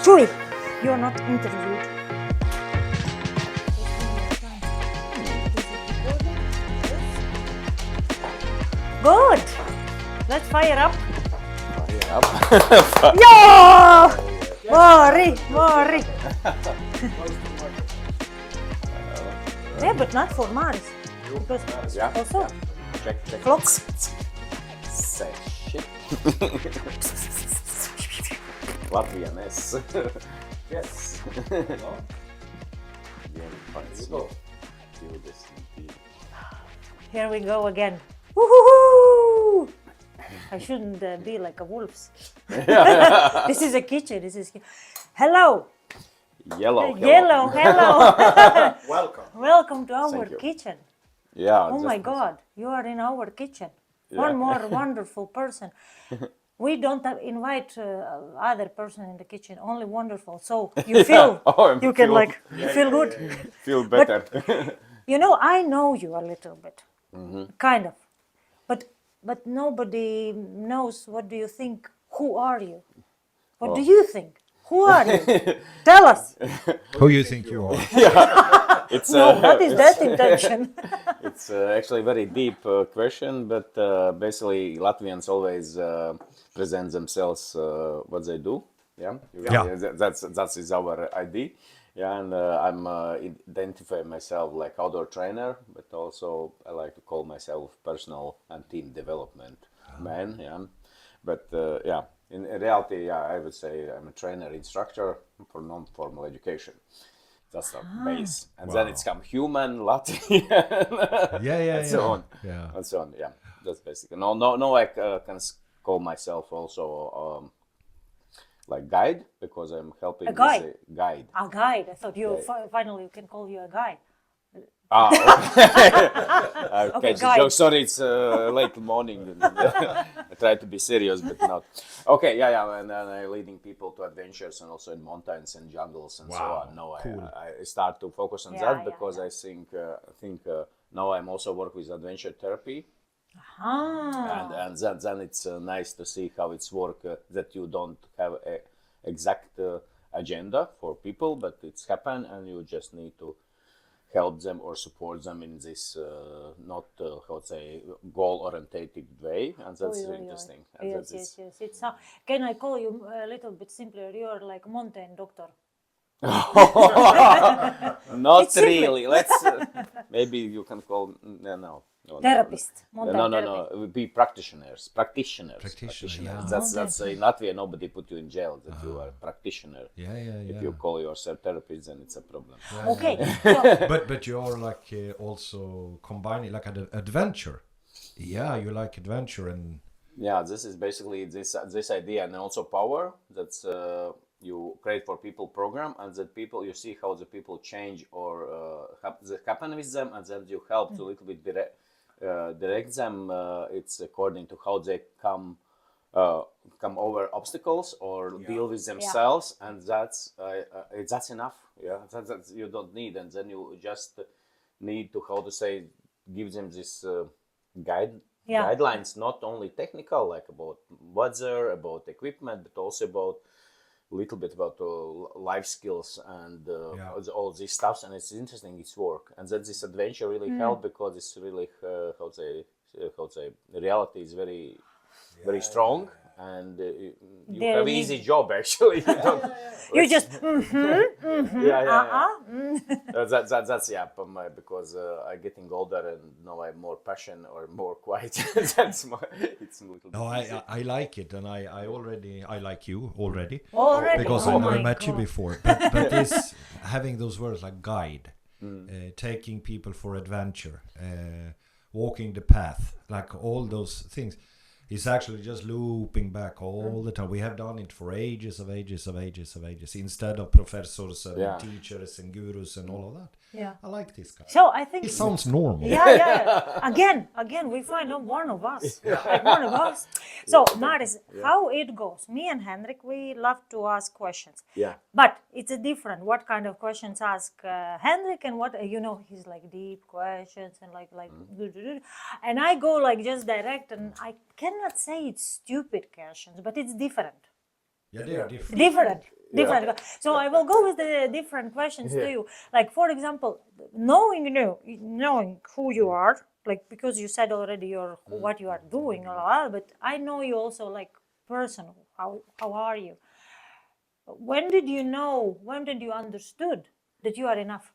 Chewy, you're not interviewed. Good. Let's fire up. Yo! Mari. Yeah, but not for Maris. Because also Check. clocks. Say shit. Latvian S. Yes. Here we go again. Woohoo! I shouldn't be like a wolf. This is a kitchen. Hello. Yellow. Hello. Welcome to our Thank you. kitchen. Yeah. Oh my God, you are in our kitchen. Yeah. One more wonderful person. We don't invite other person in the kitchen, only wonderful. So you feel, you can feel good. Feel better. You know, I know you a little bit, kind of, but nobody knows. What do you think? Who are you? What do you think? Who are you? Tell us. Who you think you are? It's No, what is that intention? It's actually a very deep question, but basically Latvians always present themselves what they do. Yeah. That is our ID. Yeah, and I'm identify myself like outdoor trainer, but also I like to call myself personal and team development man. Yeah, but yeah, in reality, yeah, I would say I'm a trainer instructor for non-formal education. That's the base, and then it's come human, Latvian, and so on. Yeah. And so on. Yeah, that's basically. No, I can call myself also like guide, because I'm helping. A guide. Guide. A guide. I thought you finally can call you a guide. Okay, guide. joke. Sorry, it's late morning. I try to be serious, but not. Okay, yeah, and I'm leading people to adventures, and also in mountains and jungles and so on. No, cool. I start to focus on that because I think now I'm also work with adventure therapy. And then it's nice to see how it's work, that you don't have a exact agenda for people, but it's happen, and you just need to help them or support them in this not how to say goal-orientated way, and that's interesting. And Yes. It's can I call you a little bit simpler? You're like mountain doctor. Not It's really. Let's maybe you can call no. Therapist. No. It would be practitioners. Yeah. That's in Latvia. Nobody put you in jail that you are a practitioner. Yeah. If you call yourself therapist, then it's a problem. Okay. So, But you are like also combining like an adventure. Yeah, you like adventure and. Yeah, this is basically this idea, and also power. That's you create for people program, and that people you see how the people change or happen with them, and then you help to a little bit direct them. It's according to how they come over obstacles or deal with themselves, and that's enough. Yeah, that's you don't need, and then you just need to how to say give them this guidelines, not only technical, like about weather, about equipment, but also about a little bit about life skills and all these stuffs. And it's interesting, it's work, and that this adventure really helped, because it's really how to say reality is very strong, and you have easy job actually. you just That's because I'm getting older, and now I'm more passionate or more quiet. It's a little. No, I like it, and I like you already. Because Oh I never my met you God. before. But this having those words like guide, taking people for adventure, walking the path, like all those things. It's actually just looping back all the time. We have done it for ages, instead of professors and teachers and gurus and all of that. Yeah. I like this guy. So I think It sounds normal. Yeah. Again, we find one of us. Like one of us. So, Maris, how it goes? Me and Henrik, we love to ask questions. Yeah. But it's a different. What kind of questions ask Henrik, and what he's like deep questions and like and I go like just direct, and I cannot say it's stupid questions, but it's different. Yeah, they are different. Different. So I will go with the different questions to you. Like, for example, knowing who you are, like, because you said already what you are doing, but I know you also like personal. How are you? When did you know? When did you understood that you are enough?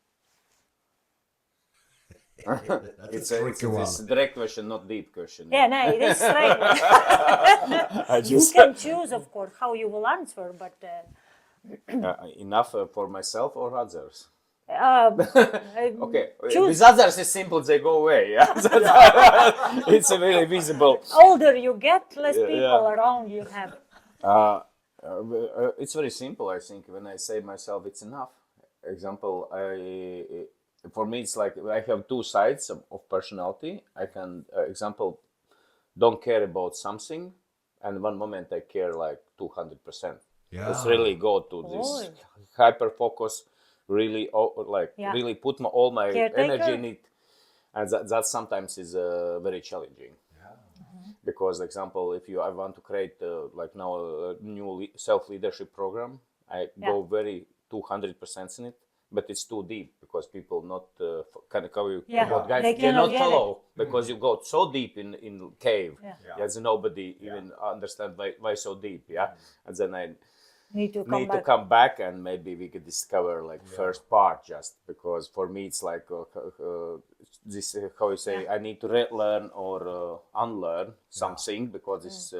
It's a direct question, not deep question. Yeah, no, it is straight. You can choose, of course, how you will answer, but Enough for myself or others? okay. With others, it's simple; they go away. Yeah, it's really visible. Older you get, less people around you have. It's very simple. I think when I say myself, it's enough. Example, for me, it's like I have two sides of personality. I can, example, don't care about something, and one moment I care like 200%. It's really go to this hyper focus, really really put all my energy in it, and that sometimes is very challenging. Because, example, if I want to create like now a new self-leadership program, I go very 200% in it, but it's too deep because people not guys they cannot follow because you go so deep in cave. There's nobody even understand why so deep. And then I need to come back and maybe we could discover like first part, just because for me it's like this how you say I need to relearn or unlearn something because it's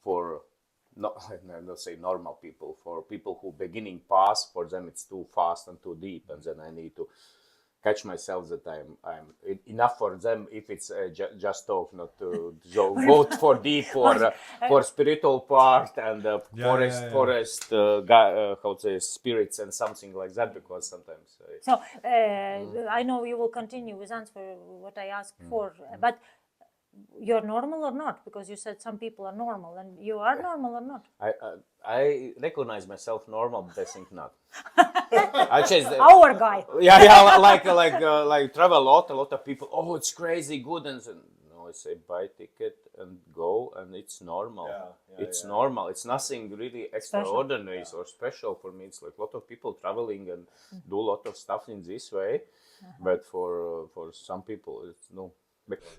for not say normal people, for people who beginning pass, for them it's too fast and too deep, and then I need to catch myself that I'm enough for them if it's just talk, not to go for deep for spiritual part and forest how to say spirits and something like that, because sometimes I know you will continue with answer what I asked for, but you're normal or not? Because you said some people are normal, and you are normal or not? I recognize myself normal, but I think not. I changed our guy. Like travel a lot of people. Oh, it's crazy good, and then, no, I say buy ticket and go, and it's normal. It's normal. It's nothing really extraordinary or special for me. It's like a lot of people traveling and do a lot of stuff in this way, but for some people it's no.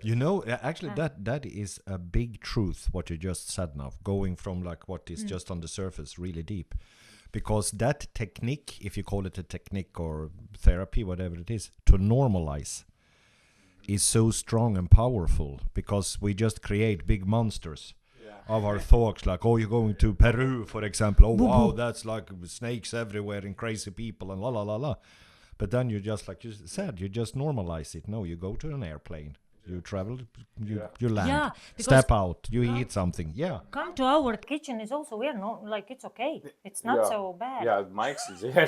You know, actually, that is a big truth, what you just said now, going from like what is just on the surface really deep. Because that technique, if you call it a technique or therapy, whatever it is, to normalize is so strong and powerful, because we just create big monsters of our thoughts, like, oh, you're going to Peru, for example. Oh, wow, that's like snakes everywhere and crazy people and la la la la. But then you just, like you said, you just normalize it. No, you go to an airplane. You travel, you land, step out, you eat something. Come to our kitchen is also, we're not, like, it's okay. It's not so bad. Yeah, Mike's is here.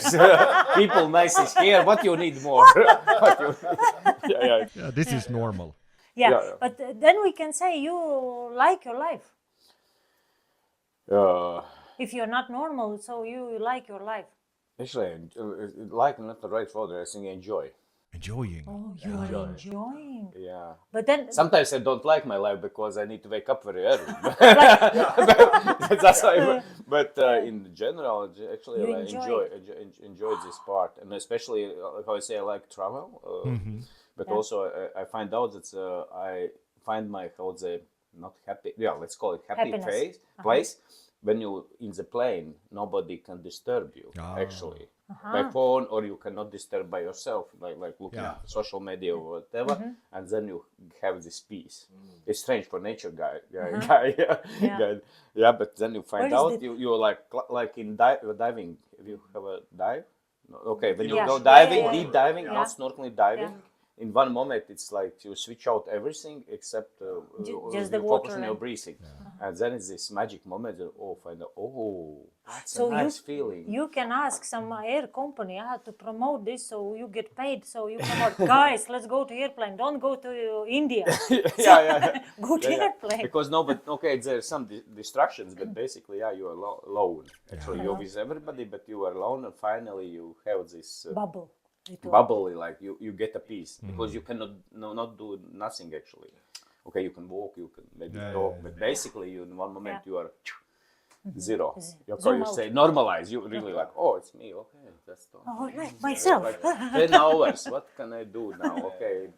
People nice is here. What you need more? This is normal. But then we can say you like your life. If you're not normal, so you like your life. Actually, like not the right word. I think enjoy. Enjoying. Oh, you are enjoying. Yeah. But then sometimes I don't like my life because I need to wake up very early. That's why. But in general, actually, I enjoy this part, and especially how I say I like travel. But also I find out that I find my how to say not happy. Yeah, let's call it happy place. When you in the plane, nobody can disturb you actually by phone, or you cannot disturb by yourself, like looking at social media or whatever, and then you have this peace. It's strange for nature guy. But then you find out you're like in diving. If you have a dive, okay, when you go diving, deep diving, not snorkeling diving. In one moment, it's like you switch out everything except just you the focus water on your breathing. And then it's this magic moment that, that's a nice feeling. You can ask some air company to promote this, so you get paid, so you promote, guys, let's go to airplane, don't go to India. Go to airplane. Because there's some distractions, but basically, you are alone. Actually, you're with everybody, but you are alone, and finally you have this bubble, like you get a peace, because you cannot not do nothing actually. Okay, you can walk, you can maybe talk, but basically you in one moment you are zero. Your Zoom you out. say normalize. You really like, oh, it's me. Okay, that's all. Oh, right, myself. Like 10 hours. What can I do now? Okay.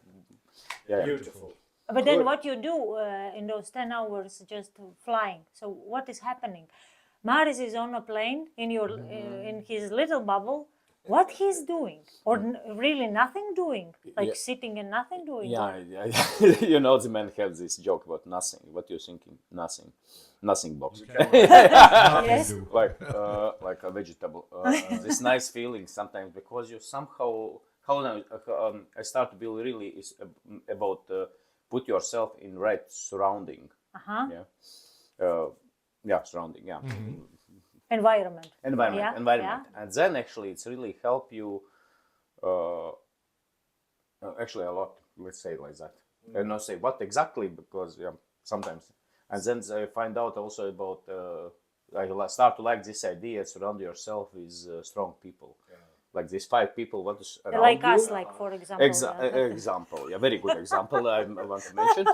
Yeah. Beautiful. But then what you do in those 10 hours just flying? So what is happening? Maris is on a plane in in his little bubble. What he's doing? Or really nothing doing? Like Yeah. sitting and nothing doing? Yeah, you know the man has this joke about nothing. What you're thinking? Nothing, nothing box. Yes. Like a vegetable. This nice feeling sometimes because you somehow I start to feel really is about put yourself in right surrounding. Surrounding. Yeah. Environment. Environment, and then actually it's really help you. Actually, a lot. Let's say it like that. And not say what exactly because sometimes, and then I find out also about. I start to like this idea: surround yourself with strong people. Like these 5 people, what is around Like you? us, like for example. Example, very good example. I want to mention.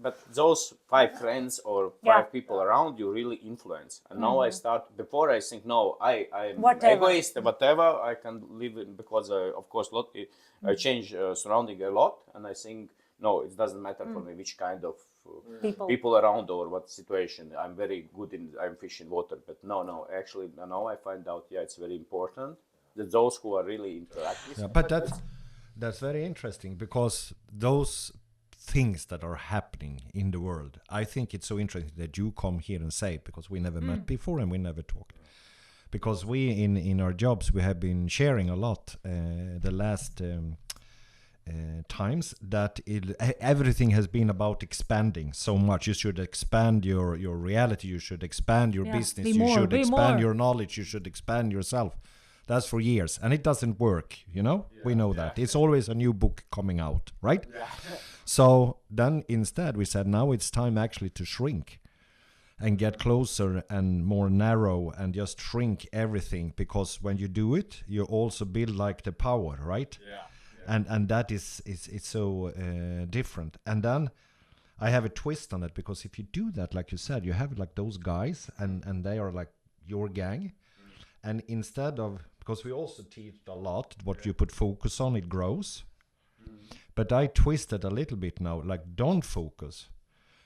But those 5 friends or 5 people around you really influence. And now I start. Before I think, no, I'm egoist. Whatever I can live in because of course I change surrounding a lot, and I think no, it doesn't matter for me which kind of people around or what situation. I'm very good I'm fishing water, but no, actually now I find out, it's very important that those who are really interactive. Yeah, but that's very interesting because those things that are happening in the world, I think it's so interesting that you come here and say it because we never met before and we never talked. Because we in our jobs we have been sharing a lot the last times that everything has been about expanding so much. You should expand your reality, you should expand your business, you should expand your knowledge, you should expand yourself. That's for years and it doesn't work, we know that. It's always a new book coming out, right? So then instead we said now it's time actually to shrink and get closer and more narrow and just shrink everything, because when you do it you also build like the power, right? And that is it's so different. And then I have a twist on it, because if you do that, like you said, you have like those guys and they are like your gang. And instead of, because we also teach a lot, what you put focus on, it grows. But I twist it a little bit now, like don't focus.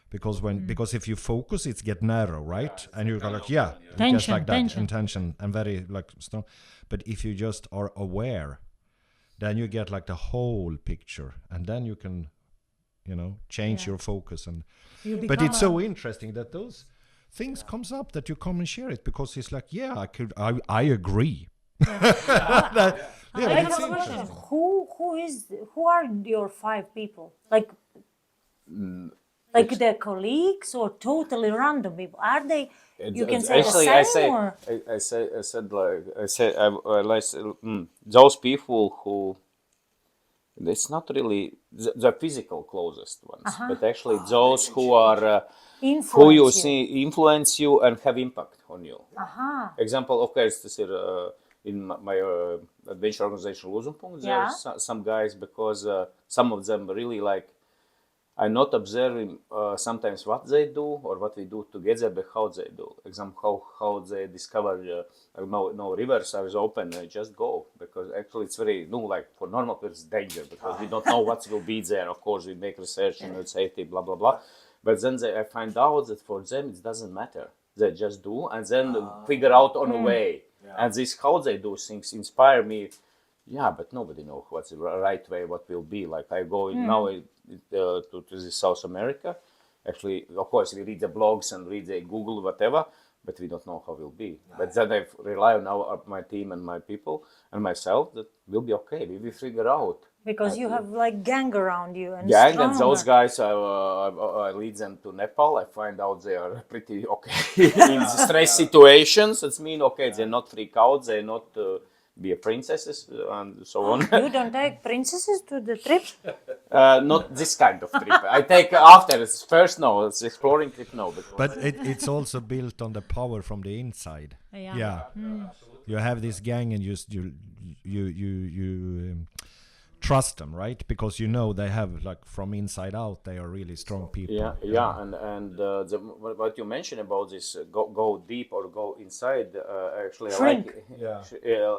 Because if you focus, it's get narrow, right? And you go like, tension, just like that, tension. intention and very like strong. But if you just are aware, then you get like the whole picture, and then you can, change your focus. And but it's so interesting that those things comes up that you come and share it, because it's like, I agree. I have a question. Who are your 5 people? Like their colleagues or totally random people? Are they? You can say Actually, the same, those people who, it's not really the physical closest ones, but actually those who are who you see influence you and have impact on you. Example, of course, this is in my adventure organization Lūzumpunkt. There are some guys, because some of them really like. I'm not observing sometimes what they do or what we do together, but how they do. Example, how they discover no rivers are open, just go. Because actually it's very, like for normal people it's danger, because we don't know what will be there. Of course we make research and safety, blah, blah, blah. But then I find out that for them it doesn't matter. They just do and then figure out on a way. And this how they do things inspire me. But nobody knows what's the right way, what will be. Like I go now to South America. Actually, of course, we read the blogs and read the Google, whatever, but we don't know how it will be. But then I rely on my team and my people and myself that will be okay. We will figure out. Because you have like gang around you. And and those guys, I lead them to Nepal. I find out they are pretty okay in stress situations. It means, they're not freak out, they're not... be a princesses and so on. You don't take princesses to the trip? Not this kind of trip. I take after. It's first, no. It's exploring trip, no. But it's also built on the power from the inside. You have this gang, and you trust them, right? Because you know they have, like, from inside out, they are really strong people. And what you mentioned about this go deep or go inside, actually, Shrink. I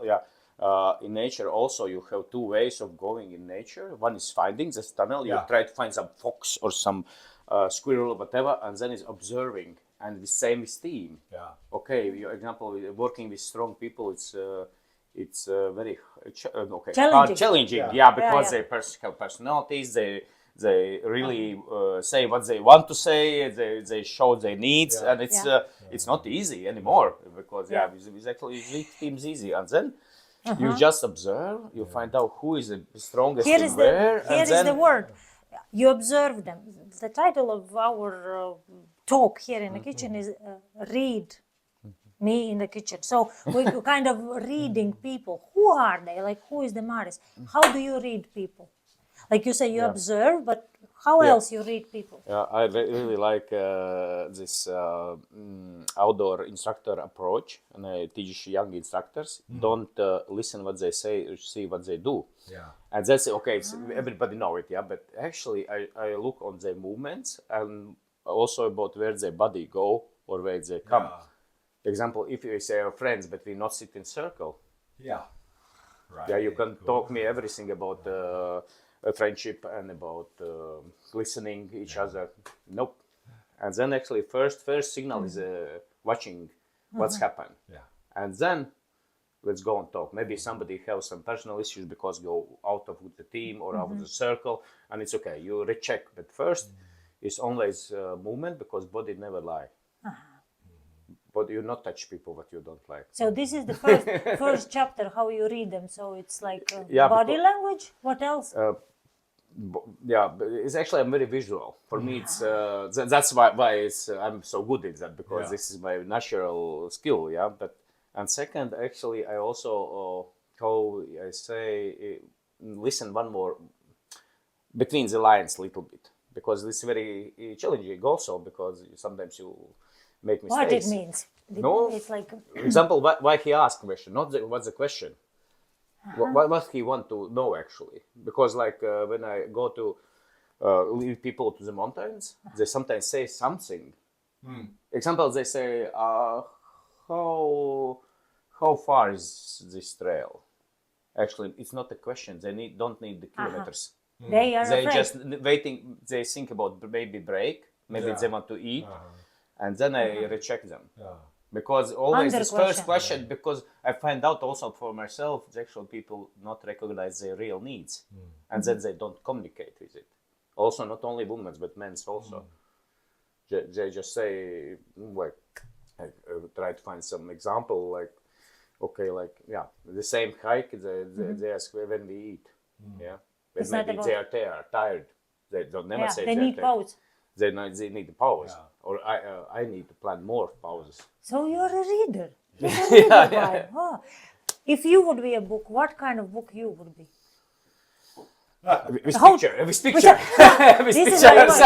like. In nature also you have two ways of going in nature. One is finding this tunnel. You try to find some fox or some squirrel or whatever, and then is observing. And the same with team. Okay, your example, working with strong people, it's very challenging. Because they have personalities. They really say what they want to say. They show their needs, and it's not easy anymore because with actually weak teams easy, and then you just observe. You find out who is the strongest Here and is where. Here is the word. You observe them. The title of our talk here in the kitchen is "Read Me in the Kitchen." So we're kind of reading people. Who are they? Like, who is the Maris? How do you read people? Like you say, you observe, but how else you read people? I really like this outdoor instructor approach, and I teach young instructors. Don't listen what they say, see what they do. And that's okay. Everybody know it, But actually, I look on their movements and also about where their body go or where they come. Example, if you say friends, but we not sit in circle. You can talk me everything about friendship and about listening each other. Nope. And then actually first signal is watching what's happened. And then let's go and talk. Maybe somebody has some personal issues because go out of the team or out of the circle, and it's okay. You recheck, but first it's always movement because body never lie. But you not touch people what you don't like. So this is the first chapter, how you read them. So it's like body language. What else? But it's actually I'm very visual. For me, it's that's why it's I'm so good at that because this is my natural skill. And second, actually, I also how I say listen one more between the lines a little bit because it's very challenging also because sometimes you make mistakes. What it means? No, it's like example. Why he asked question? Not what's the question. What he want to know actually? Because like when I go to lead people to the mountains, they sometimes say something. Example, they say, "How far is this trail?" Actually, it's not a question. They don't need the kilometers. they are They afraid. just waiting. They think about maybe break. Maybe they want to eat, and then I recheck them. Because always this first question, because I find out also for myself, the actual people not recognize their real needs, and then they don't communicate with it. Also, not only women's but men's also. They just say, like, I try to find some example, like, okay, like, the same hike, they ask when we eat, but maybe they are tired. They don't never say they need pause. They need a pause, or I need to plan more pauses. So you're a reader. You're a reader guy. Oh. If you would be a book, what kind of book you would be? With picture. This is my word.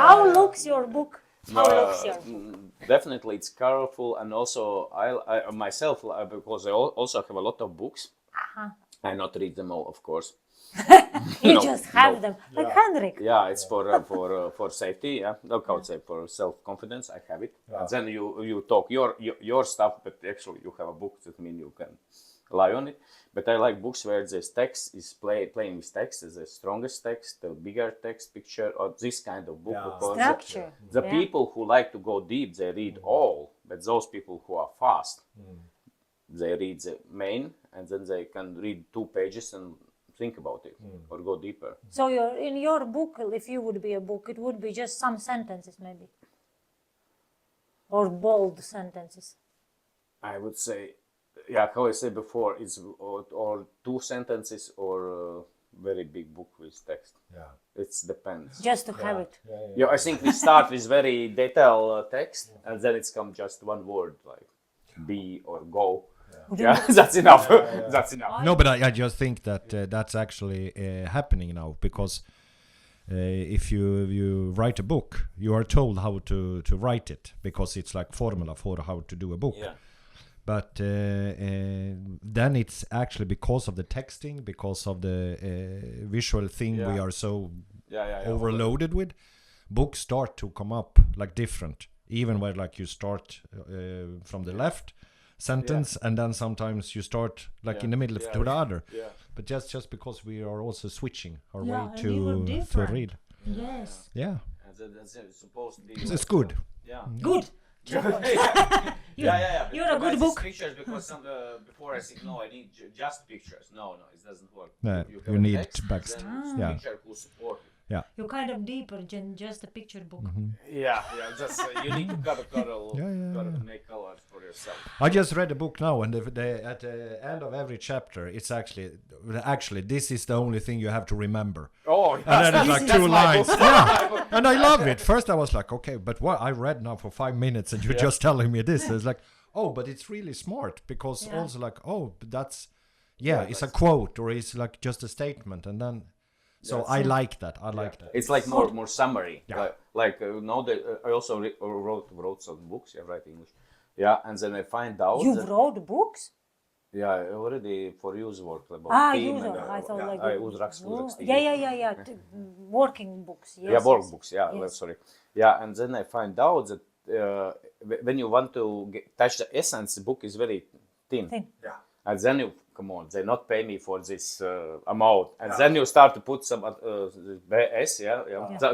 How looks your book? How looks your book? Definitely, it's colorful, and also I myself because I also have a lot of books. I not read them all, of course. You just have them, like Henrik. It's for safety. Not outside for self-confidence. I have it. And then you talk your stuff, but actually you have a book that means you can rely on it. But I like books where this text is playing with text, is the strongest text, the bigger text, picture, or this kind of book. Because Structure. the people who like to go deep, they read all. But those people who are fast, they read the main, and then they can read 2 pages and think about it or go deeper. So in your book, if you would be a book, it would be just some sentences maybe, or bold sentences. I would say, how I said before, it's or 2 sentences or a very big book with text. It depends. Just to have it. I think we start with very detailed text, and then it's come just one word like be or go. That's enough. That's enough. No, but I just think that that's actually happening now because if you write a book, you are told how to write it because it's like formula for how to do a book. But then it's actually because of the texting, because of the visual thing we are so overloaded with. Books start to come up like different, even where like you start from the left sentence and then sometimes you start like in the middle to the other. But just because we are also switching our way to read. Yes. Yeah. That's supposed to be. It's good. Yeah. Good. You're a good book. Pictures because before I think no, I need just pictures. No, it doesn't work. You need text. Yeah. Picture who support. Yeah. You're kind of deeper than just a picture book. Yeah. Just you need to gotta make colors for yourself. I just read a book now, and at the end of every chapter, it's actually this is the only thing you have to remember. Oh, and then it's like 2 lines. Yeah, and I love it. First, I was like, okay, but what I read now for 5 minutes, and you're just telling me this. It's like, oh, but it's really smart because also like, oh, but that's it's a quote or it's like just a statement, and then. So I like that. I like that. It's like more summary. Yeah. I also wrote some books. I write English. Yeah, and then I find out. You wrote books? Yeah, already for user work about team. User. I thought like. uzrakstīju. Yeah. Working books. Yes. Work books. Yeah, Yes. sorry. Yeah, and then I find out that when you want to touch the essence, the book is very thin. Yeah. And then you come on, they not pay me for this amount, and then you start to put some BS,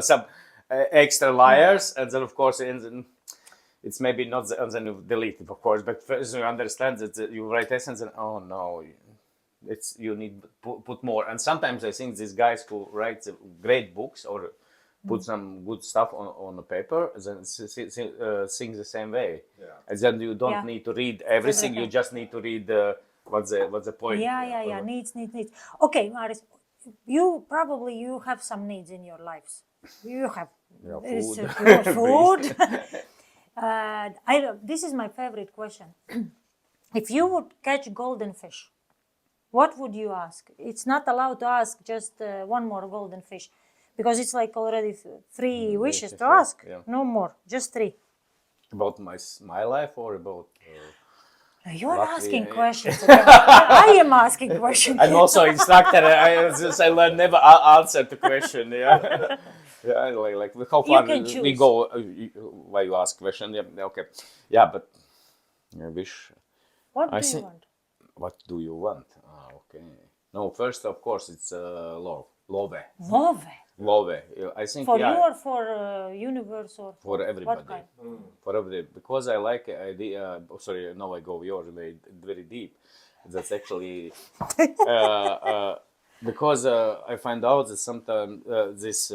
some extra layers, and then of course it's maybe not, and then you delete it, of course. But first you understand that you write essence, and oh no, you need put more. And sometimes I think these guys who write great books or put some good stuff on the paper, then sing the same way, and then you don't need to read everything. You just need to read. What's the point? Yeah. Needs. Okay, Maris, you have some needs in your lives. You have food. This is my favorite question. If you would catch golden fish, what would you ask? It's not allowed to ask just one more golden fish, because it's like already 3 wishes to ask. No more, just 3. About my life or about. You're asking questions. I am asking questions. I'm also instructor. I learn never answer the question. Yeah, like how far we go. Why you ask question? Yeah, okay. Yeah, but I wish. What do you want? What do you want? Okay. No, first of course it's love. Love. I think for you or for universe or for everybody. What kind? For everybody, because I like the idea. Sorry, now I go your way very deep. That's actually because I find out that sometimes this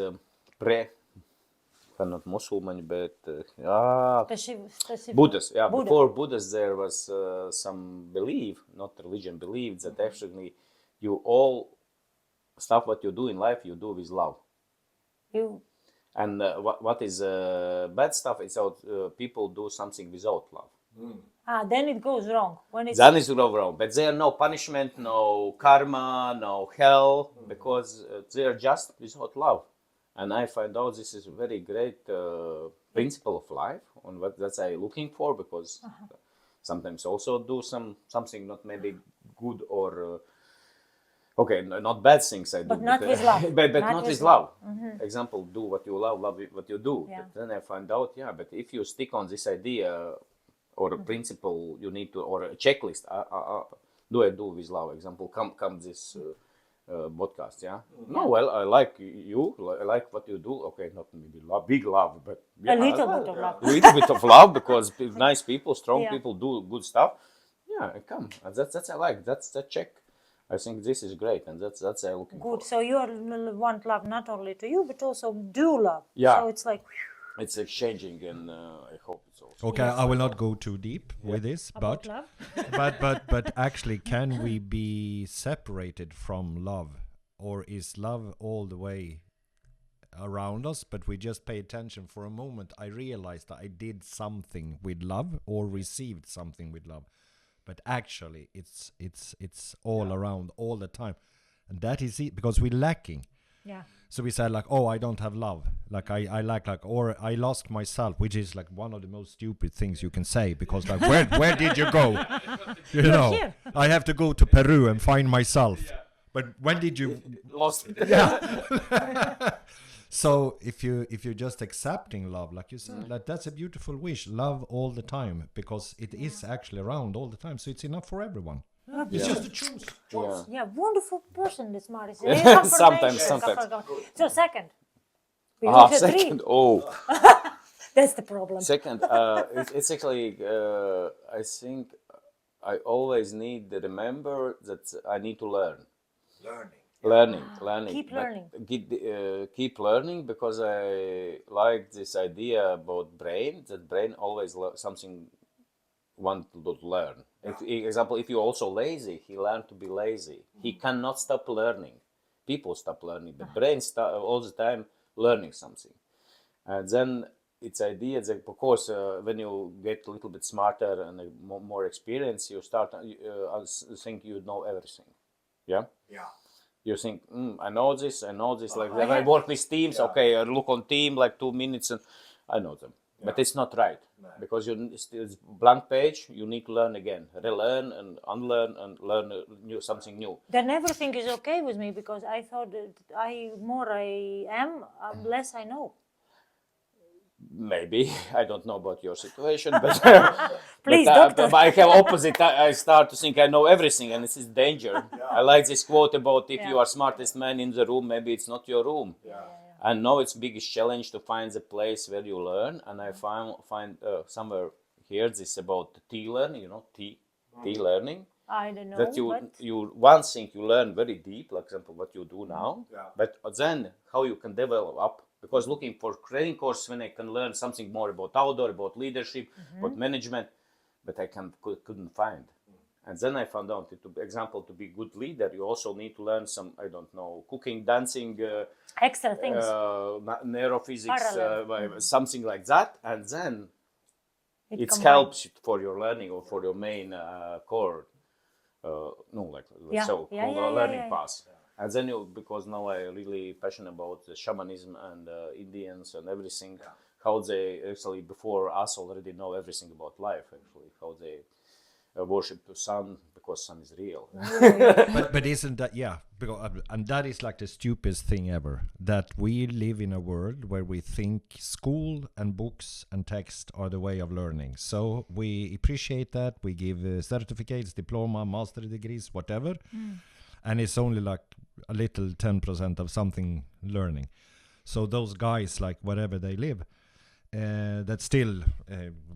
not Muslim, but Buddhists. Yeah, Buddha. Before Buddhists there was some belief, not religion, belief that actually you all stuff what you do in life you do with love. And what is bad stuff is that people do something without love. Then it goes wrong. Then it's wrong. But there are no punishment, no karma, no hell, because they are just without love. And I find out this is a very great principle of life, on what that's I looking for, because sometimes also do something not maybe good or okay, not bad things I do, but not with love. but not with love. Example, do what you love what you do. Yeah. But then I find out, but if you stick on this idea or a principle, you need to, or a checklist, do I do with love? Example, come this podcast, No, well, I like you, I like what you do. Okay, not maybe love, big love, but a little bit of love. A little bit of love, because nice people, strong people do good stuff. Yeah, come. That's I like. That's the check. I think this is great, and that's I looking for. Good. So you want love not only to you, but also do love. Yeah. So it's like. It's exchanging, and I hope it's also. Okay, I will not go too deep with this, About love? but actually, can we be separated from love, or is love all the way around us? But we just pay attention for a moment. I realized that I did something with love or received something with love, but actually, it's all around all the time, and that is it, because we're lacking. Yeah. So we said like, oh, I don't have love. Like I like, or I lost myself, which is like one of the most stupid things you can say, because like, where did you go? You know, here. I have to go to Peru and find myself. But when did you? Lost. So if you're just accepting love, like you said, like that's a beautiful wish. Love all the time, because it is actually around all the time. So it's enough for everyone. It's just a choose. Yeah, wonderful person, this Maris. Sometimes. So second. We looked at Second. three. Oh. That's the problem. Second, it's actually, I think I always need to remember that I need to learn. Learning. Keep But learning. keep learning, because I like this idea about brain, that brain always something want to learn. Example, if you're also lazy, he learned to be lazy. He cannot stop learning. People stop learning, but brain all the time learning something. And then it's idea that, of course, when you get a little bit smarter and more experience, you start think you know everything. Yeah. You think, I know this. Like when I work with teams, okay, I look on team like 2 minutes and I know them. But it's not right, because it's blank page. You need to learn again, relearn and unlearn and learn something new. Then everything is okay with me, because I thought that more I am, less I know. Maybe I don't know about your situation, but Please, but doctor. I have opposite. I start to think I know everything, and this is danger. I like this quote about if you are smartest man in the room, maybe it's not your room. I know it's biggest challenge to find the place where you learn, and I find somewhere here this about tea learning. You know, tea learning. I don't know. That but you one thing you learn very deep, like example what you do now, but then how you can develop up. Because looking for training course when I can learn something more about outdoor, about leadership, about management, but I couldn't find. And then I found out, to be good leader, you also need to learn some, I don't know, cooking, dancing, extra things. neurophysics, something like that. And then it combines. helps for your learning or for your main core, learning path. And then because now I'm really passionate about the shamanism and Indians and everything, how they actually before us already know everything about life, actually, how they worship the sun, because sun is real. But isn't that, because, and that is like the stupidest thing ever, that we live in a world where we think school and books and text are the way of learning. So we appreciate that, we give certificates, diploma, master degrees, whatever, and it's only like a little 10% of something learning. So those guys, like wherever they live, that still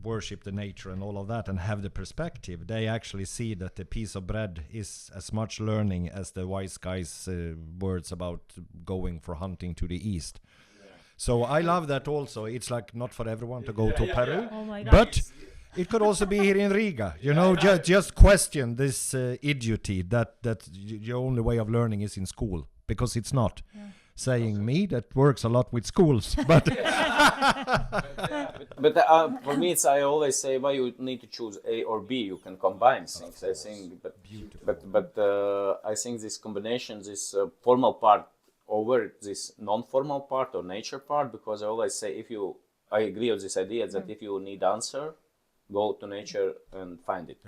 worship the nature and all of that and have the perspective, they actually see that the piece of bread is as much learning as the wise guy's words about going for hunting to the east. So I love that also. It's like not for everyone to go to Peru, Oh my God. but it could also be here in Riga. You know, just question this idiocy that your only way of learning is in school, because it's not. Saying me, that works a lot with schools, but for me, I always say why you need to choose A or B. You can combine things. I think, but I think this combination, this formal part over this non-formal part or nature part, because I always say I agree with this idea that if you need answer, go to nature and find it.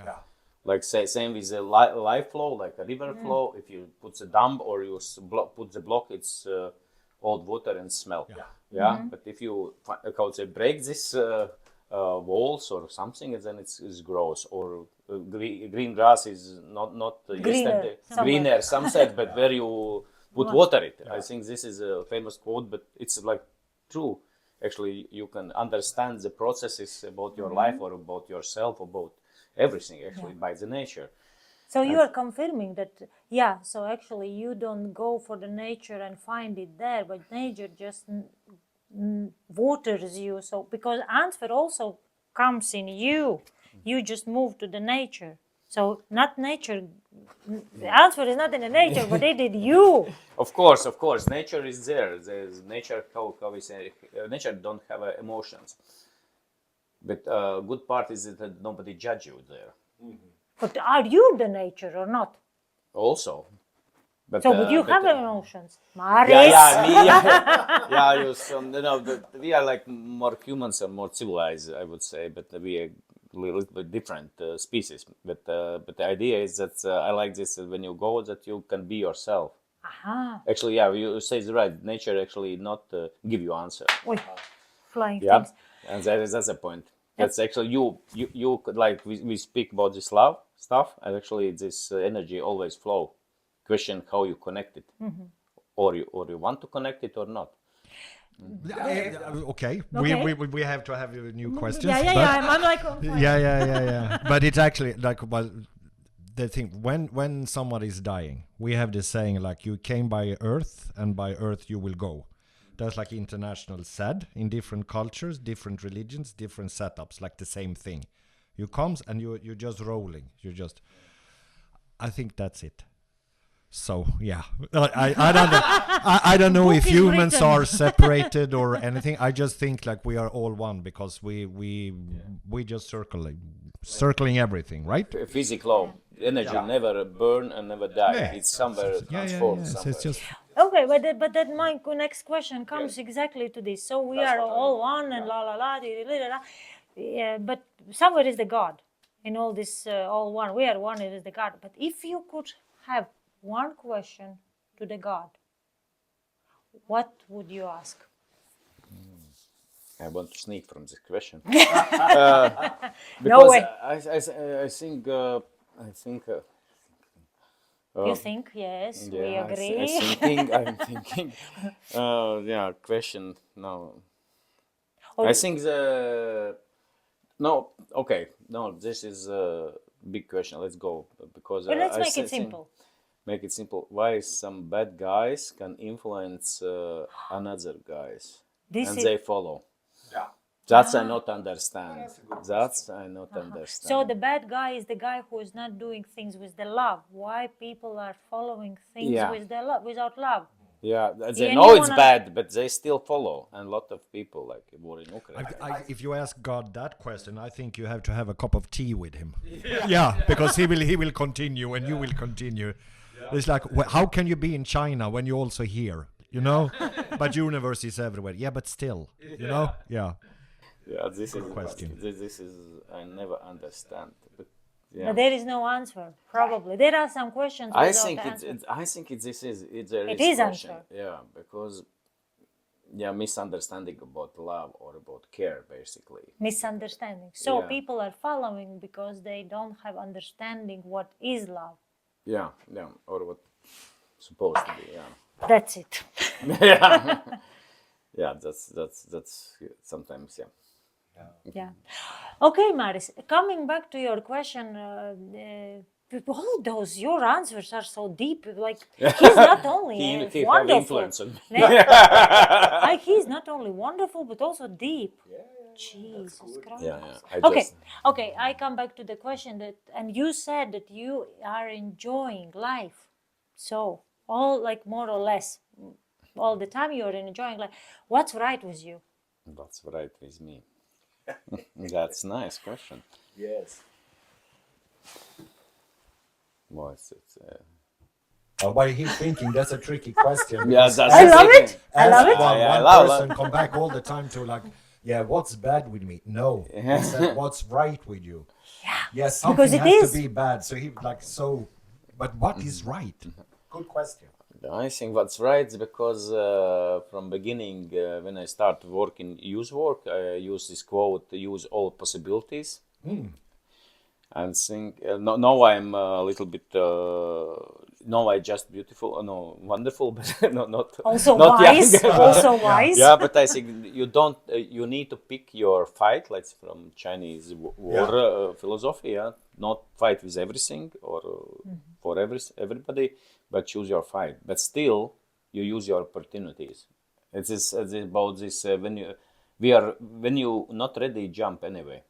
Like same with the life flow, like a river flow. If you put the dam or you put the block, it's old water and smell. But if you break this walls or something, and then it grows. Or green grass is not greener. Some said, but where you put water it. I think this is a famous quote, but it's like true. Actually, you can understand the processes about your life or about yourself, about everything actually by the nature. So you are confirming that, so actually you don't go for the nature and find it there, but nature just waters you. So because answer also comes in you, you just move to the nature. So not nature, the answer is not in the nature, but it is you. Of course, nature is there. There's nature, how we say, nature don't have emotions. But good part is that nobody judge you there. But are you the nature or not? Also, But, So, would you but, have emotions? Maris? We are like more humans and more civilized, I would say, but we are a little bit different species. But the idea is that I like this when you go that you can be yourself. Aha. Actually, you say it's right. Nature actually not give you answer. Oi, flying Yeah, things. and that's the point. That's actually you could like we speak about this love stuff, and actually this energy always flow. Question how you connect it, or you want to connect it or not. Okay. Okay. We have to have new questions. Yeah. I'm like, oh, fine. Yeah. But it's actually like, well, the thing when someone is dying, we have this saying like, you came by earth and by earth you will go. That's like international said in different cultures, different religions, different setups, like the same thing. You comes and you're just rolling. I think that's it. So yeah, I don't know. I don't know if Book is humans written. are separated or anything. I just think like we are all one because we just circling everything, right? Physics law, energy never burn and never die. Yeah. It's somewhere transformed So somewhere. it's just Okay, but that my next question comes exactly to this. So we are all one and la la la, la. Yeah, but somewhere is the God in all this all one. We are one. It is the God. But if you could have one question to the God, what would you ask? I want to sneak from this question. No way. I think. You think? Yes, we Yeah, agree. I'm thinking. Question. No. Oh, I think no. Okay. No, this is a big question. Let's go because but let's I make it think- simple. Make it simple. Why some bad guys can influence another guys This and is they follow? That's I not understand. That's I not understand. so the bad guy is the guy who is not doing things with the love. Why people are following things Yeah. with the love without love? Yeah, they Yeah, know you it's wanna- bad, but they still follow. And a lot of people like war in Ukraine. if you ask God that question, I think you have to have a cup of tea with him. Yeah, because he will continue and you will continue. It's like, how can you be in China when you're also here? You know, but universe is everywhere. Yeah, but still, you know, yeah. Yeah, this is question. This is I never understand. But yeah, But there is no answer. Probably there are some questions. I without think answer. this is it's a It is question. answer. Yeah, because misunderstanding about love or about care basically. Misunderstanding. So Yeah. people are following because they don't have understanding what is love. Yeah, or what supposed to be. Yeah, That's it. yeah. That's sometimes Yeah. Okay, Maris. Coming back to your question, all those your answers are so deep. Like he's not only He have wonderful. influence on me. Like he's not only wonderful but also deep. Jesus Christ. Yeah. Okay. I come back to the question that, and you said that you are enjoying life. So all like more or less all the time you are enjoying life. What's right with you? That's right with me. That's nice question. Yes. Well, it's While he's thinking, that's a tricky question. yeah, that's I love the it. I love it. I One love person it. come back all the time to like, yeah, what's bad with me? No, he said, what's right with you? Yeah, yes, something Because it has is. to be bad. So he like so, but what is right? Good question. I think what's right is because from beginning when I start working youth work, I use this quote: "Use all possibilities." And think now I'm a little bit no I just beautiful no wonderful but not Also not wise. young. Also wise. Yeah, but I think you don't you need to pick your fight, like from Chinese war philosophy. Yeah, not fight with everything or for everybody, but choose your fight. But still, you use your opportunities. It's about this when you not ready, jump anyway.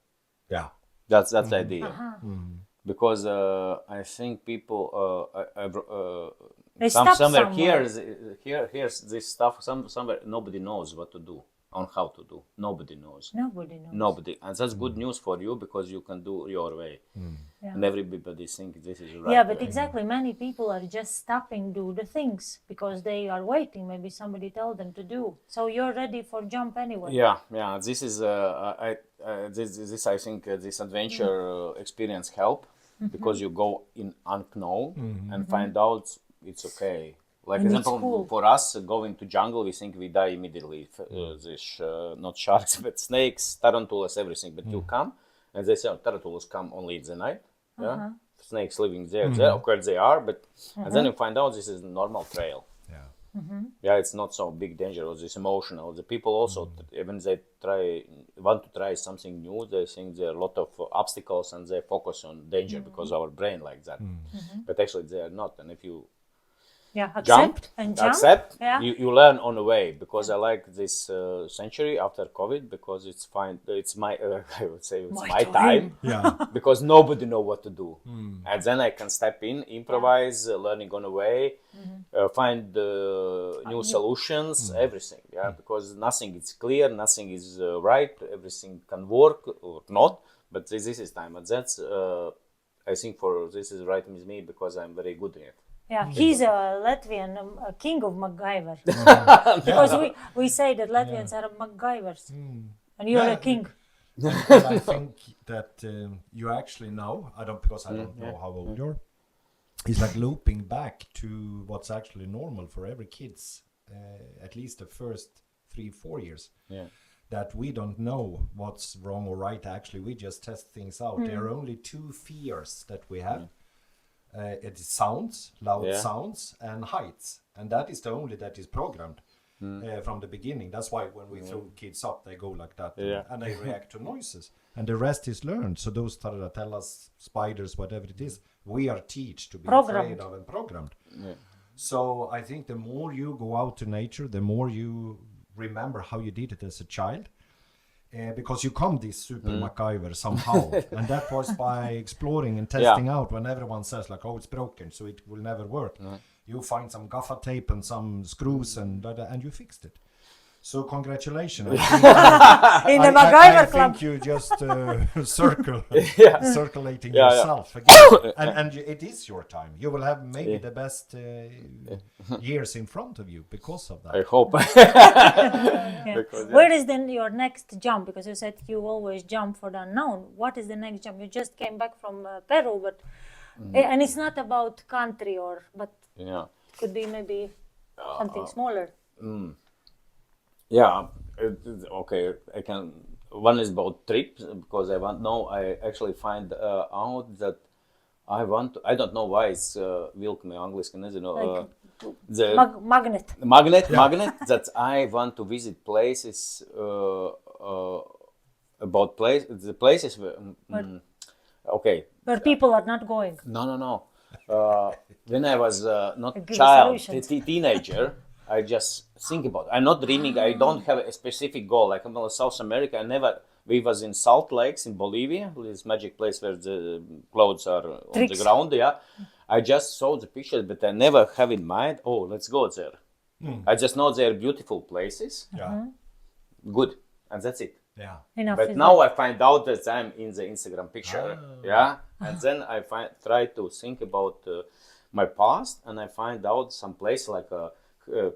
Yeah. That's the idea. Because I think people They stop somewhere somewhere. here's this stuff somewhere nobody knows what to do on how to do. Nobody knows. Nobody knows. Nobody, and that's good news for you because you can do your way. and everybody thinks this is right. Yeah, but exactly, many people are just stopping do the things because they are waiting. Maybe somebody tell them to do. So you're ready for jump anyway. Yeah. This is this I think this adventure experience help because you go in unknown and find out it's okay. Like And it's example, cool. for us going to jungle, we think we die immediately. This not sharks, but snakes, tarantulas, everything. But you come, and they say tarantulas come only in the night. Yeah, snakes living there. Of course they are, but and then you find out this is a normal trail. Yeah, it's not so big danger or this emotional. The people also, when they want to try something new, they think there are a lot of obstacles and they focus on danger because our brain like that. But actually they are not. And if you Accept. Yeah. you learn on the way. Because I like this century after COVID because it's fine. It's my I would say it's my time. Yeah. Because nobody know what to do, and then I can step in, improvise, learning on the way, find new solutions, everything. Yeah, because nothing is clear, nothing is right, everything can work or not. But this is time, and that's I think for this is right with me because I'm very good in it. Yeah, he's a Latvian king of MacGyver. Because we say that Latvians are MacGyvers, and you're a king. And I think that you actually know, because I don't know how old you're, it's like looping back to what's actually normal for every kids, at least the first 3-4 years. Yeah. That we don't know what's wrong or right. Actually, we just test things out. There are only 2 fears that we have. It is sounds, loud sounds, and heights, and that is the only that is programmed from the beginning. That's why when we throw kids up, they go like that, and they react to noises, and the rest is learned. So those tarantulas, spiders, whatever it is, we are taught to be afraid of and programmed. So I think the more you go out to nature, the more you remember how you did it as a child. Because you come this super MacGyver somehow, and that was by exploring and testing out. When everyone says like, "Oh, it's broken, so it will never work," you find some gaffer tape and some screws, and you fixed it. So congratulations! In the MacGyver club. I think you just circulating Yeah, yourself again, and it is your time. You will have maybe the best years in front of you because of that. I hope. Where is then your next jump? Because you said you always jump for the unknown. What is the next jump? You just came back from Peru, but and it's not about country but could be maybe something smaller. Yeah, okay. I can. One is about trips because I actually find out that I want. I don't know why it's vilkme angliski, nezinu. Magnet. Magnet. That I want to visit places. About the places. Okay. Where people are not going. No. When I was not Give child, solutions. teenager. I just think about it. I'm not dreaming. I don't have a specific goal. Like I'm in South America. We was in Salt Lakes in Bolivia, this magic place where the clothes are on the ground. Yeah, I just saw the pictures, but I never have in mind. Oh, let's go there. I just know they're beautiful places. Yeah. Good, and that's it. Yeah. Enough But is now I find out that I'm in the Instagram picture. Yeah, and then I try to think about my past, and I find out some place like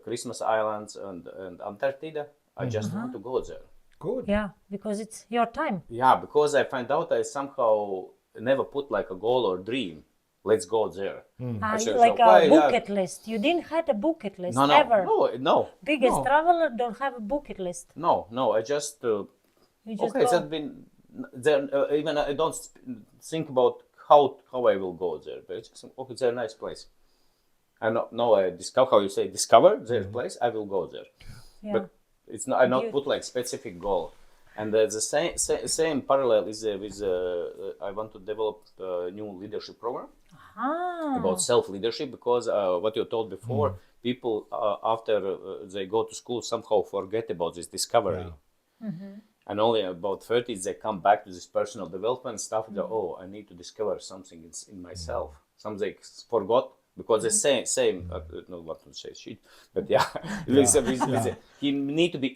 Christmas Islands and Antarctica. I just want to go there. Good. Yeah, because it's your time. Yeah, because I find out I somehow never put like a goal or dream. Let's go there. I said, Like okay, a bucket list. You didn't have a bucket list ever. No. Biggest traveler don't have a bucket list. No. I just. You just Okay, go. that's been there. Even I don't think about how I will go there. But it's just, okay, it's a nice place. And no, I discover how you say discover their place. I will go there. Yeah. But it's not. I not put like specific goal. And the same parallel is with I want to develop a new leadership program about self-leadership because what you told before, people after they go to school somehow forget about this discovery. Yeah. And only about 30s they come back to this personal development stuff. I need to discover something in myself. Something they forgot. Because the same I don't know what to say shit, but he need to be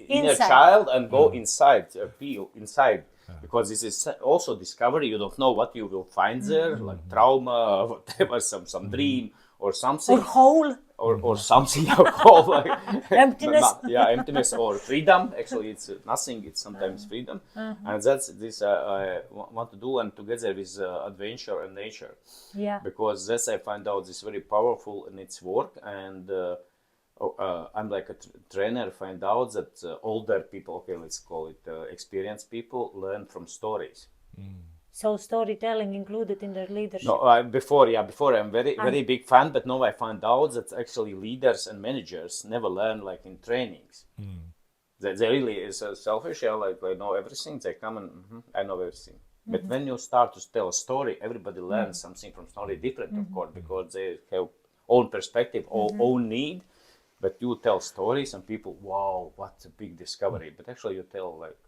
inner child and go inside, feel inside because this is also discovery. You don't know what you will find there, like trauma, whatever, some dream or something. Or hole. Or something called like Emptiness. emptiness or freedom. Actually, it's nothing. It's sometimes freedom, and that's this I want to do, and together with adventure and nature. Yeah. Because this I find out is very powerful in its work, and I'm like a trainer. Find out that older people, okay, let's call it experienced people, learn from stories. So storytelling included in their leadership. No, before I'm very big fan, but now I find out that actually leaders and managers never learn like in trainings. They really is selfish. Like I know everything. They come and I know everything. But when you start to tell a story, everybody learns something from story different, of course, because they have own perspective, own need. But you tell stories and people, wow, what a big discovery. But actually you tell like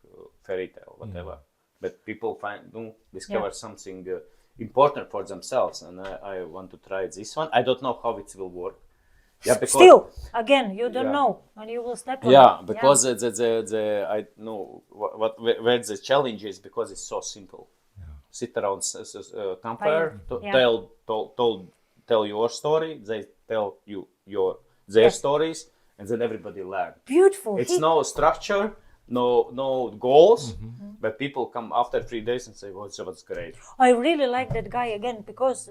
fairy tale, whatever. But people discover something important for themselves, and I want to try this one. I don't know how it will work. Yeah, because Still, again, you don't know, and you will step on it. Because the I know where the challenge is, because it's so simple. Sit around campfire, tell your story. They tell you their stories, and then everybody learn. Beautiful. It's no structure. No goals, but people come after 3 days and say, "Well, so that's great." I really like that guy again because,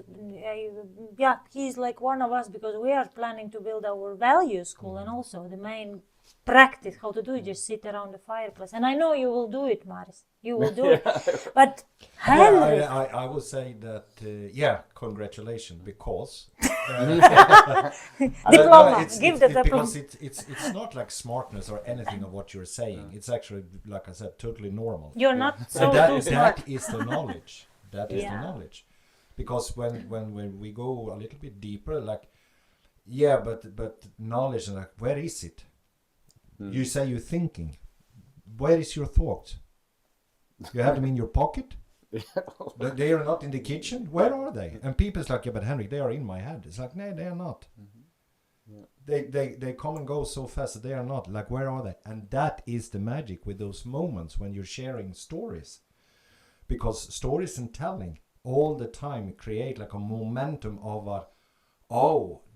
he's like one of us because we are planning to build our value school, and also the main practice how to do it, just sit around the fireplace. And I know you will do it, Maris. You will do it. But Henrik, I would say that congratulations, because diploma. Give the diploma. Because it's not like smartness or anything of what you're saying. It's actually, like I said, totally normal. You're not so And too smart. that is the knowledge. That is the knowledge. Because when we go a little bit deeper, like, but knowledge, and like, where is it? You say you're thinking. Where is your thought? You have them in your pocket? They are not in the kitchen? Where are they? And people's like, but Henrik, they are in my head. It's like, no, they are not. They come and go so fast that they are not. Like, where are they? And that is the magic with those moments when you're sharing stories. Because stories and telling all the time create like a momentum of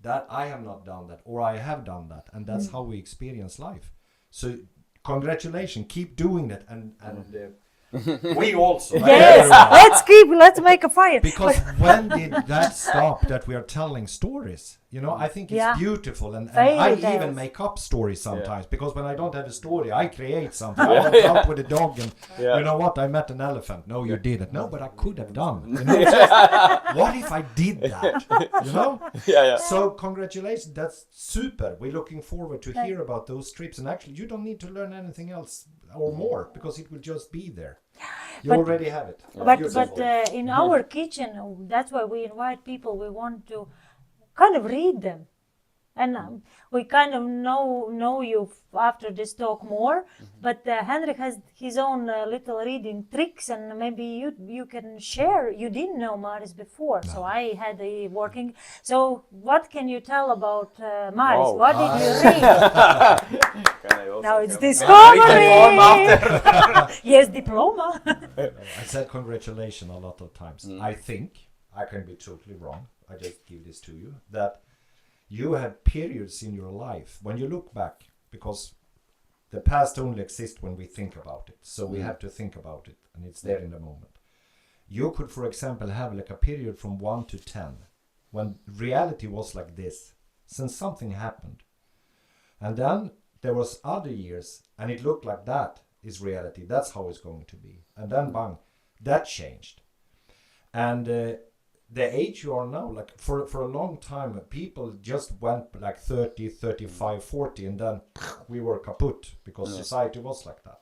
that I have not done that, or I have done that, and that's how we experience life. So congratulations, keep doing that, and we also. Yes, let's make a fire. Because when did that stop, that we are telling stories? I think it's beautiful, and I even make up stories sometimes, because when I don't have a story, I create something. I went out with a dog, and you know what, I met an elephant. No, you didn't. No, but I could have done. What if I did that? So congratulations, that's super. We're looking forward to hear about those trips, and actually you don't need to learn anything else or more, because it will just be there. You already have it. But in our kitchen, that's why we invite people. We want to kind of read them, and we kind of know you after this talk more. But Henrik has his own little reading tricks, and maybe you can share. You didn't know Maris before, so I had a working. So what can you tell about Maris? What did you read? Now it's discovery. Yes, diploma. I said congratulations a lot of times. I think, I can be totally wrong, I just give this to you, that you had periods in your life when you look back, because the past only exists when we think about it, so we have to think about it, and it's there in the moment. You could, for example, have like a period from 1 to 10 when reality was like this, since something happened, and then there was other years and it looked like that is reality, that's how it's going to be, and then bang, that changed. And the age you are now, like for a long time, people just went like 30, 35, 40, and then we were kaput, because society was like that.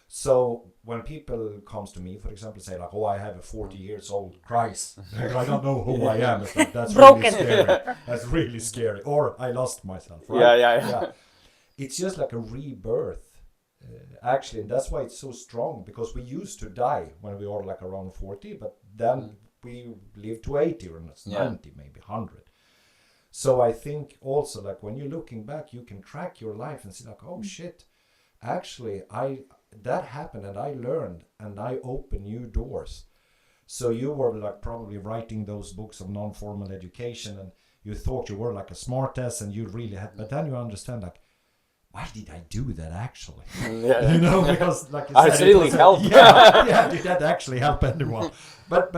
So when people comes to me, for example, say like, I have a 40 years old Christ, I don't know who I am. It's like, that's broken. Really scary. That's really scary. Or I lost myself. Right? Yeah. It's just like a rebirth, actually, and that's why it's so strong, because we used to die when we were like around 40, but then we live to 80 or 90, maybe 100. So I think also, like, when you're looking back, you can track your life and see like, oh shit, actually that happened, and I learned, and I opened new doors. So you were like probably writing those books of non-formal education, and you thought you were like a smartass, and you really had. But then you understand, like, why did I do that actually? Yeah. You know, because like you It said, really helped. Yeah, did that actually help anyone? But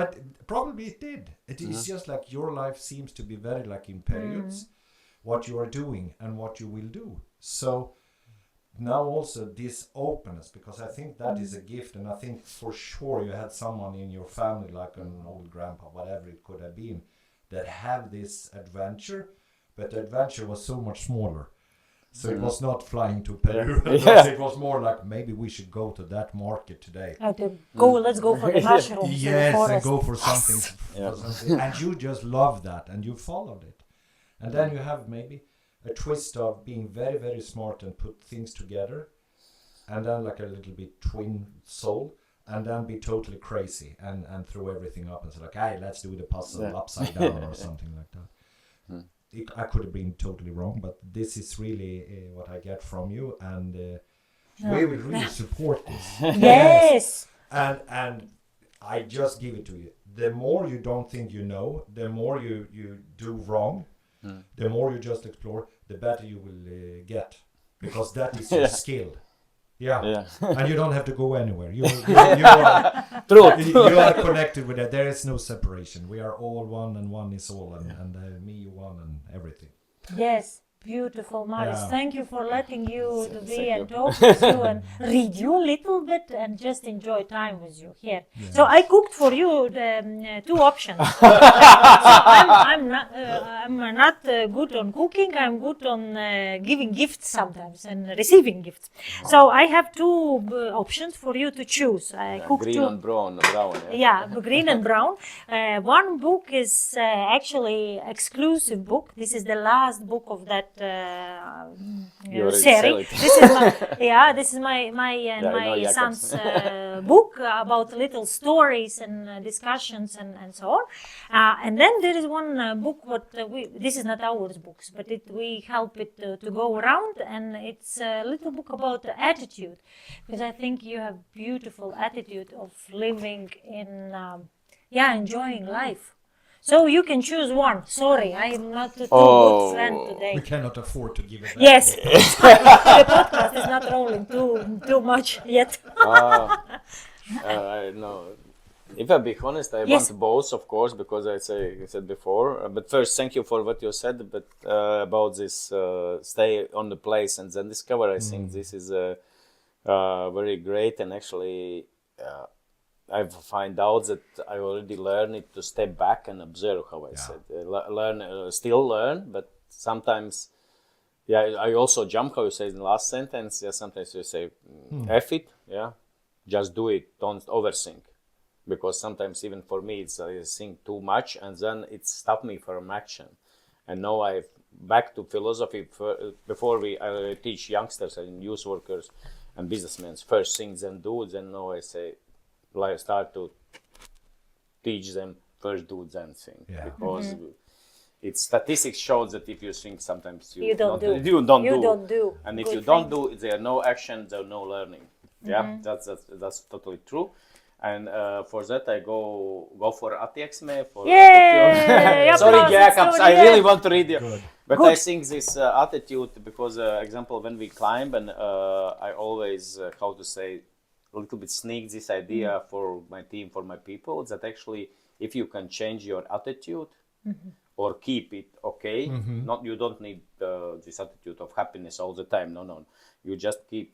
probably it did. It is just like your life seems to be very like in periods, what you are doing and what you will do. So now also this openness, because I think that is a gift, and I think for sure you had someone in your family, like an old grandpa, whatever it could have been, that have this adventure, but the adventure was so much smaller. So it was not flying to Peru. It was more like, maybe we should go to that market today. Let's go for the mushrooms. in the Yes, and forest. go for something. For something. And you just loved that, and you followed it. And then you have maybe a twist of being very, very smart and put things together, and then like a little bit twin soul, and then be totally crazy and throw everything up and say like, hey, let's do the puzzle upside down or something like that. I could have been totally wrong, but this is really what I get from you, and we will really support this. Yes. And I just give it to you. The more you don't think you know, the more you do wrong, the more you just explore, the better you will get, because that is your skill. Yeah. And you don't have to go anywhere. You are you are connected with that. There is no separation. We are all one, and one is all, and me one, and everything. Yes. Beautiful, Maris. Yeah. Thank you for letting you to be Thank and you. talk with you and read you a little bit and just enjoy time with you here. So I cooked for you the two options. So I'm not good on cooking. I'm good on giving gifts sometimes and receiving gifts. So I have two options for you to choose. I cooked Green two. and brown. Yeah, green and brown. One book is actually exclusive book. This is the last book of that You already series. sell it. This is my I know my Jakob's. son's book about little stories and discussions and so on. And then there is one book. This is not our books, but we help it to go around, and it's a little book about the attitude, because I think you have beautiful attitude of living in enjoying life. So you can choose one. Sorry, I am not a too good friend We today. cannot afford to give it back. Yes, the podcast is not rolling too much yet. No. If I be honest, I Yes. want both, of course, because I said before. But first, thank you for what you said. But about this, stay on the place and then discover. I think this is very great, and actually, I've find out that I already learned it to step back and observe. How I said, still learn, but sometimes. Yeah, I also jump, how you say in the last sentence. Yeah, sometimes you say, F it, yeah, just do it, don't overthink. Because sometimes even for me, it's I think too much, and then it stopped me from action. And now I back to philosophy. Before I teach youngsters and youth workers and businessmen first things and do, then now I say, like start to teach them first do then think. Yeah. Because it's statistics shows that if you think sometimes You don't do. you don't You do. don't do And if good you don't things. do, there are no action, there are no learning. Yeah, that's totally true. And for that I go for attieksme. Yay! Sorry, Applause, Jakobs, it's I good, really yeah. want to read you. Good. But Good. I think this attitude, because example when we climb, and I always how to say a little bit sneak this idea for my team, for my people, that actually if you can change your attitude or keep it okay, not you don't need this attitude of happiness all the time. No. You just keep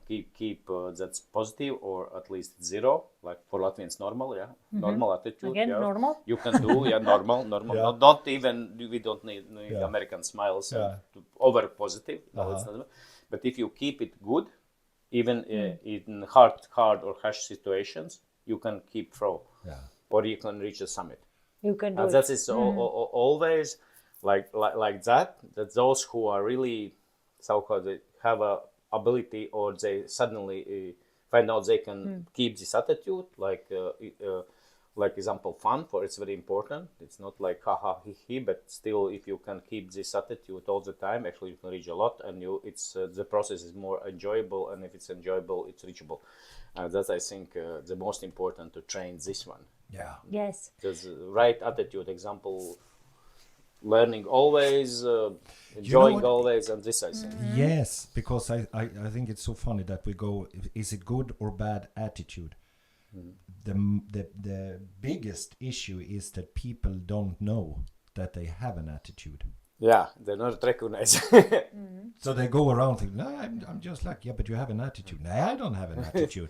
that's positive, or at least zero, like for Latvians normal, normal attitude. Again, normal. You can do, normal. Yeah. Not even, we don't need Yeah. American smiles Yeah. over positive. No, it's not. But if you keep it good, even in hard or harsh situations, you can keep through, or you can reach the summit. You can do And it. that is always like that. That those who are really so-called they have a ability, or they suddenly find out they can keep this attitude, like like example, fun for it's very important. It's not like haha he he, but still, if you can keep this attitude all the time, actually you can reach a lot, and it's the process is more enjoyable, and if it's enjoyable, it's reachable. That's I think the most important to train this one. Yeah. Yes. There's right attitude, example, learning always, enjoying what? always, and this I think. Yes, because I think it's so funny that we go, is it good or bad attitude? The biggest issue is that people don't know that they have an attitude. Yeah, they're not recognized. So they go around thinking, no, I'm just like, yeah, but you have an attitude. No, I don't have an attitude.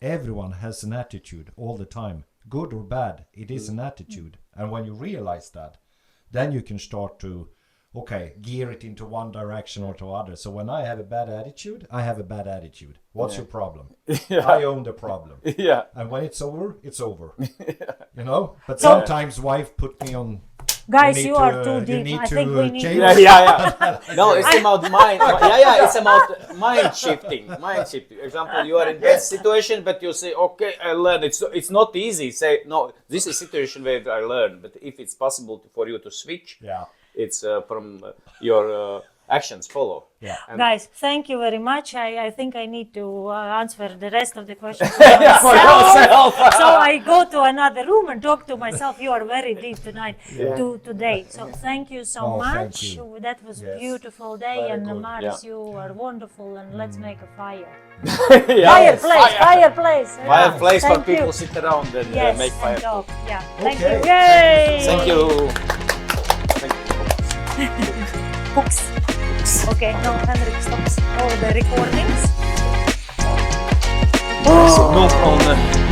Everyone has an attitude all the time. Good or bad, it is an attitude. And when you realize that, then you can start to, okay, gear it into one direction or to other. So when I have a bad attitude, I have a bad attitude. What's your problem? I own the problem. Yeah. And when it's over, it's over. You know? But sometimes wife put me on... Guys, you are to, too you deep. need I to, think we need change- to... Yeah. No, it's about mind. Yeah, it's about mind shifting. Mind shifting. Example, you are in that situation, but you say, okay, I learn. It's not easy. Say, no, this is a situation where I learn. But if it's possible for you to switch, it's from your actions follow. Yeah. And Guys, thank you very much. I think I need to answer the rest of the questions for myself. yourself. So I go to another room and talk to myself. You are very deep tonight, today. So thank you so thank much. you. That was Yes. beautiful day, Very and good. Maris, you are wonderful. And let's make a fire. Yeah. Fireplace, fireplace. Yeah. Fireplace for Thank you. people sit around and Yes, make fire. and talk. Yeah. Thank Okay. you. Yay! Thank you. Thank you. Books. Okay, no, Henrik stops all the recordings. No problem.